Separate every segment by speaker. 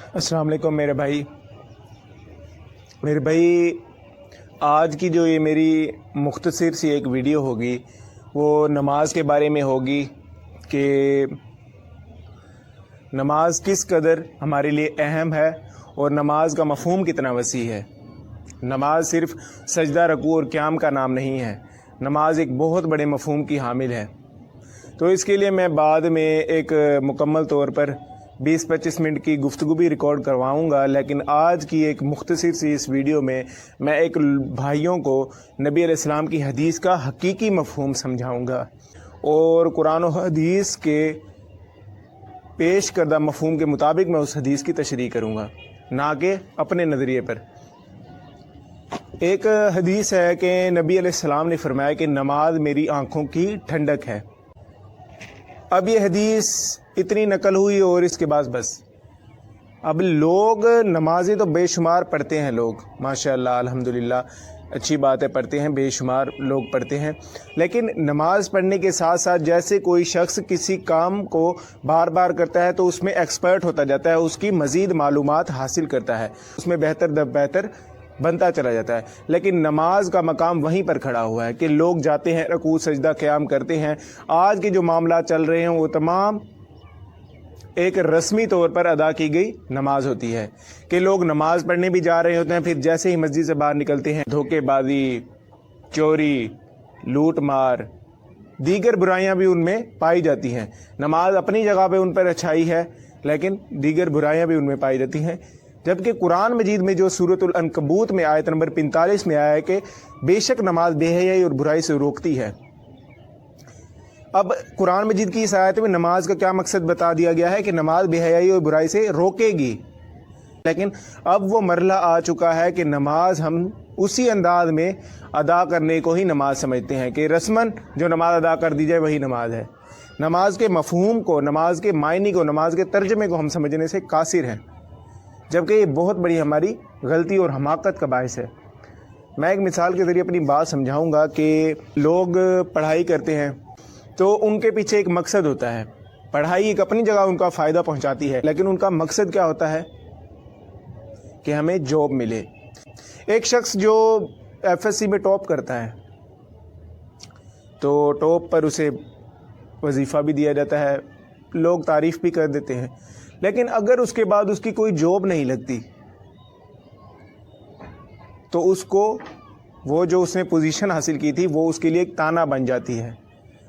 Speaker 1: अस्सलाम वालेकुम मेरे भाई आज की जो ये मेरी मुख्तसर सी एक वीडियो होगी वो नमाज के बारे में होगी कि नमाज किस कदर हमारे लिए अहम है और नमाज का मफ़हूम कितना वसी है। नमाज सिर्फ़ सजदा, रकू और क़याम का नाम नहीं है, नमाज एक बहुत बड़े मफ़हूम की हामिल है। तो इसके लिए मैं बाद में एक मुकम्मल तौर पर 20-25 मिनट की गुफ्तगू भी रिकॉर्ड करवाऊँगा, लेकिन आज की एक मुख्तसर सी इस वीडियो में मैं एक भाइयों को नबी अलैहिस्सलाम की हदीस का हकीकी मफ़हूम समझाऊँगा और कुरान और हदीस के पेश करदा मफ़हूम के मुताबिक मैं उस हदीस की तशरीह करूँगा, ना कि अपने नज़रिए पर। एक हदीस है कि नबी अलैहिस्सलाम ने फरमाया कि नमाज मेरी आँखों की ठंडक है। अब ये हदीस इतनी नकल हुई और इसके बाद बस अब लोग नमाज़ें तो बेशुमार पढ़ते हैं, लोग माशाअल्लाह अल्हम्दुलिल्लाह, अच्छी बात है, पढ़ते हैं, बेशुमार लोग पढ़ते हैं। लेकिन नमाज़ पढ़ने के साथ साथ जैसे कोई शख्स किसी काम को बार बार करता है तो उसमें एक्सपर्ट होता जाता है, उसकी मज़ीद मालूमात हासिल करता है, उसमें बेहतर दर बेहतर बनता चला जाता है। लेकिन नमाज का मकाम वहीं पर खड़ा हुआ है कि लोग जाते हैं, रकू सजदा क़याम करते हैं। आज के जो मामला चल रहे हैं वो तमाम एक रस्मी तौर पर अदा की गई नमाज होती है कि लोग नमाज पढ़ने भी जा रहे होते हैं, फिर जैसे ही मस्जिद से बाहर निकलते हैं धोखेबाजी, चोरी, लूट मार, दीगर बुराइयां भी उनमें पाई जाती हैं। नमाज अपनी जगह पे उन पर अच्छाई है, लेकिन दीगर बुराइयां भी उनमें पाई जाती हैं। जबकि कुरान मजीद में जो सूरतुल अनकबूत में आयत नंबर 45 में आया है कि बेशक नमाज बेहयाई और बुराई से रोकती है। अब कुरान मजीद की इस आयत में नमाज का क्या मकसद बता दिया गया है कि नमाज बेहयाई और बुराई से रोकेगी। लेकिन अब वो मरला आ चुका है कि नमाज हम उसी अंदाज में अदा करने को ही नमाज समझते हैं कि रस्मन जो नमाज अदा कर दी जाए वही नमाज है। नमाज के मफहूम को, नमाज के मायने को, नमाज के तर्जमे को हम समझने से कासिर हैं, जबकि ये बहुत बड़ी हमारी गलती और हमाकत का बायस है। मैं एक मिसाल के ज़रिए अपनी बात समझाऊंगा कि लोग पढ़ाई करते हैं तो उनके पीछे एक मकसद होता है। पढ़ाई एक अपनी जगह उनका फ़ायदा पहुंचाती है, लेकिन उनका मकसद क्या होता है कि हमें जॉब मिले। एक शख्स जो एफएससी में टॉप करता है तो टॉप पर उसे वजीफ़ा भी दिया जाता है, लोग तारीफ़ भी कर देते हैं, लेकिन अगर उसके बाद उसकी कोई जॉब नहीं लगती तो उसको वो जो उसने पोजीशन हासिल की थी वो उसके लिए एक ताना बन जाती है।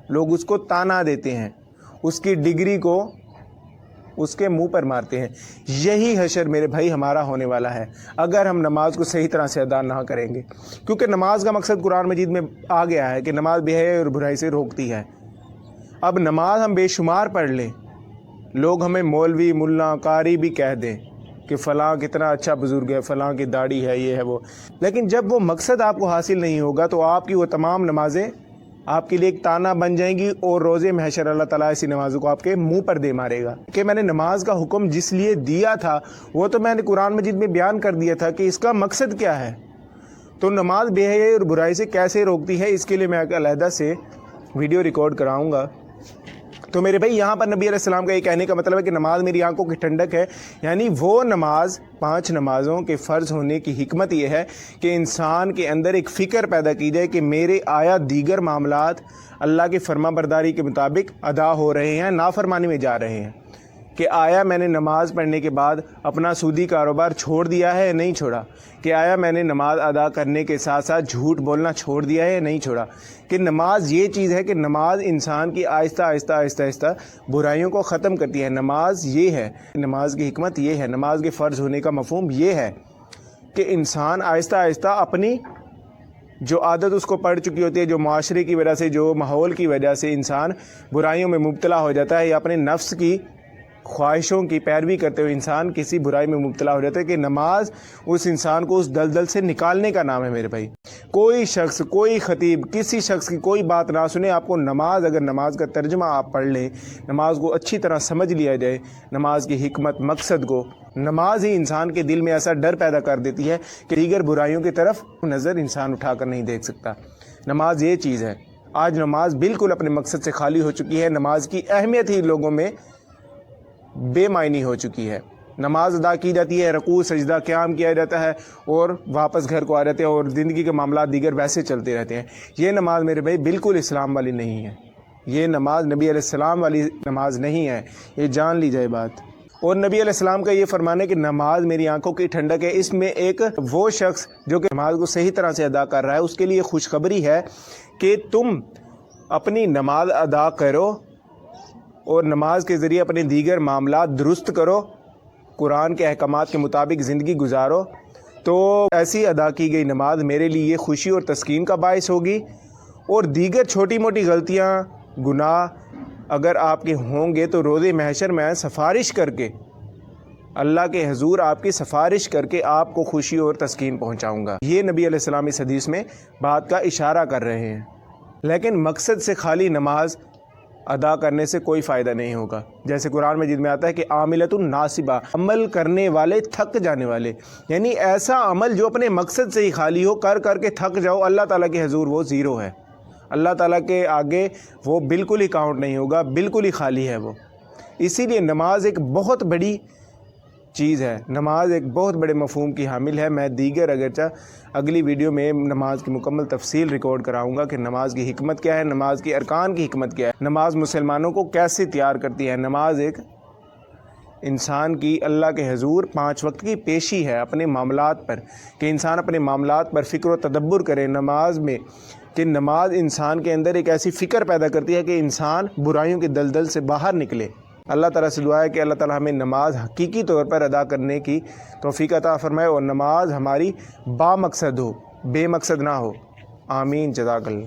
Speaker 1: लोग उसको ताना देते हैं, उसकी डिग्री को उसके मुंह पर मारते हैं। यही हशर मेरे भाई हमारा होने वाला है अगर हम नमाज को सही तरह से अदा ना करेंगे, क्योंकि नमाज का मकसद कुरान मजीद में आ गया है कि नमाज बेहयाई और बुराई से रोकती है। अब नमाज हम बेशुमार पढ़ लें, लोग हमें मौलवी, मुल्ला, कारी भी कह दें कि फ़लाँ कितना अच्छा बुज़ुर्ग है, फ़लाँ की दाढ़ी है, ये है वो, लेकिन जब वो मकसद आपको हासिल नहीं होगा तो आपकी वो तमाम नमाज़ें आपके लिए एक ताना बन जाएंगी और रोज़े महशर अल्लाह ताला ऐसी नमाज़ों को आपके मुंह पर दे मारेगा। कि मैंने नमाज का हुक्म जिस लिए दिया था वो तो मैंने कुरान मजीद में बयान कर दिया था कि इसका मकसद क्या है। तो नमाज बेहयाई और बुराई से कैसे रोकती है, इसके लिए मैं एक अलहदा से वीडियो रिकॉर्ड कराऊँगा। तो मेरे भाई यहाँ पर नबी अलैहिस्सलाम का ये कहने का मतलब है कि नमाज मेरी आंखों की ठंडक है, यानी वो नमाज, 5 नमाज़ों के फ़र्ज़ होने की हिकमत ये है कि इंसान के अंदर एक फ़िक्र पैदा की जाए कि मेरे आया दीगर मामलात अल्लाह की फरमाबरदारी के मुताबिक अदा हो रहे हैं, नाफरमानी में जा रहे हैं, कि आया मैंने नमाज़ पढ़ने के बाद अपना सूदी कारोबार छोड़ दिया है या नहीं छोड़ा, कि आया मैंने नमाज अदा करने के साथ साथ झूठ बोलना छोड़ दिया है या नहीं छोड़ा। कि नमाज ये चीज़ है कि नमाज इंसान की आहिस्ता आहिस्ता आहिस्ता आहिस्ता बुराइयों को ख़त्म करती है। नमाज ये है, नमाज की हिकमत ये है, नमाज के फ़र्ज़ होने का मफ़हूम ये है कि इंसान आहिस्ता आहिस्ता अपनी जो आदत उसको पड़ चुकी होती है, जो माशरे की वजह से, जो माहौल की वजह से इंसान बुराइयों में मुब्तला हो जाता है या अपने नफ्स की ख्वाहिशों की पैरवी करते हुए इंसान किसी बुराई में मुब्तला हो जाता है, कि नमाज उस इंसान को उस दलदल से निकालने का नाम है। मेरे भाई कोई शख्स, कोई ख़तीब किसी शख्स की कोई बात ना सुने, आपको नमाज, अगर नमाज का तर्जुमा आप पढ़ लें, नमाज को अच्छी तरह समझ लिया जाए, नमाज की हिकमत, मकसद को, नमाज ही इंसान के दिल में ऐसा डर पैदा कर देती है कि दीगर बुराइयों की तरफ नज़र इंसान उठाकर नहीं देख सकता। नमाज ये चीज़ है। आज नमाज बिल्कुल अपने मकसद से खाली हो चुकी है, नमाज की अहमियत ही लोगों में बेमायनी हो चुकी है। نماز ادا کی جاتی ہے، رکوع سجدہ قیام کیا جاتا ہے اور واپس گھر کو آ جاتے ہیں اور زندگی کے معاملات دیگر ویسے چلتے رہتے ہیں۔ یہ نماز میرے بھائی بالکل اسلام والی نہیں ہے، یہ نماز نبی علیہ السلام والی نماز نہیں ہے، یہ جان لی جائے بات۔ اور نبی علیہ السلام کا یہ فرمان ہے کہ نماز میری آنکھوں کی ٹھنڈک ہے۔ اس میں ایک وہ شخص جو کہ نماز کو صحیح طرح سے ادا کر رہا ہے اس کے لیے خوشخبری ہے کہ تم اپنی نماز ادا کرو اور نماز کے ذریعے اپنے دیگر معاملات درست کرو، قرآن کے احکامات کے مطابق زندگی گزارو، تو ایسی ادا کی گئی نماز میرے لیے خوشی اور تسکین کا باعث ہوگی، اور دیگر چھوٹی موٹی غلطیاں گناہ اگر آپ کے ہوں گے تو روز محشر میں سفارش کر کے اللہ کے حضور آپ کی سفارش کر کے آپ کو خوشی اور تسکین پہنچاؤں گا۔ یہ نبی علیہ السلام اس حدیث میں بات کا اشارہ کر رہے ہیں۔ لیکن مقصد سے خالی نماز ادا کرنے سے کوئی فائدہ نہیں ہوگا، جیسے قرآن مجید میں آتا ہے کہ عاملۃ ناصبہ، عمل کرنے والے تھک جانے والے، یعنی ایسا عمل جو اپنے مقصد سے ہی خالی ہو، کر کر کے تھک جاؤ، اللہ تعالیٰ کے حضور وہ زیرو ہے، اللہ تعالیٰ کے آگے وہ بالکل ہی کاؤنٹ نہیں ہوگا، بالکل ہی خالی ہے وہ۔ اسی لیے نماز ایک بہت بڑی چیز ہے، نماز ایک بہت بڑے مفہوم کی حامل ہے۔ میں دیگر اگرچہ اگلی ویڈیو میں نماز کی مکمل تفصیل ریکارڈ کراؤں گا کہ نماز کی حکمت کیا ہے، نماز کی ارکان کی حکمت کیا ہے، نماز مسلمانوں کو کیسے تیار کرتی ہے۔ نماز ایک انسان کی اللہ کے حضور 5 وقت کی پیشی ہے اپنے معاملات پر، کہ انسان اپنے معاملات پر فکر و تدبر کرے نماز میں، کہ نماز انسان کے اندر ایک ایسی فکر پیدا کرتی ہے کہ انسان برائیوں کے دلدل سے باہر نکلے۔ اللہ تعالیٰ سے دعا ہے کہ اللہ تعالیٰ ہمیں نماز حقیقی طور پر ادا کرنے کی توفیق عطا فرمائے اور نماز ہماری با مقصد ہو، بے مقصد نہ ہو۔ آمین، جزاک اللہ۔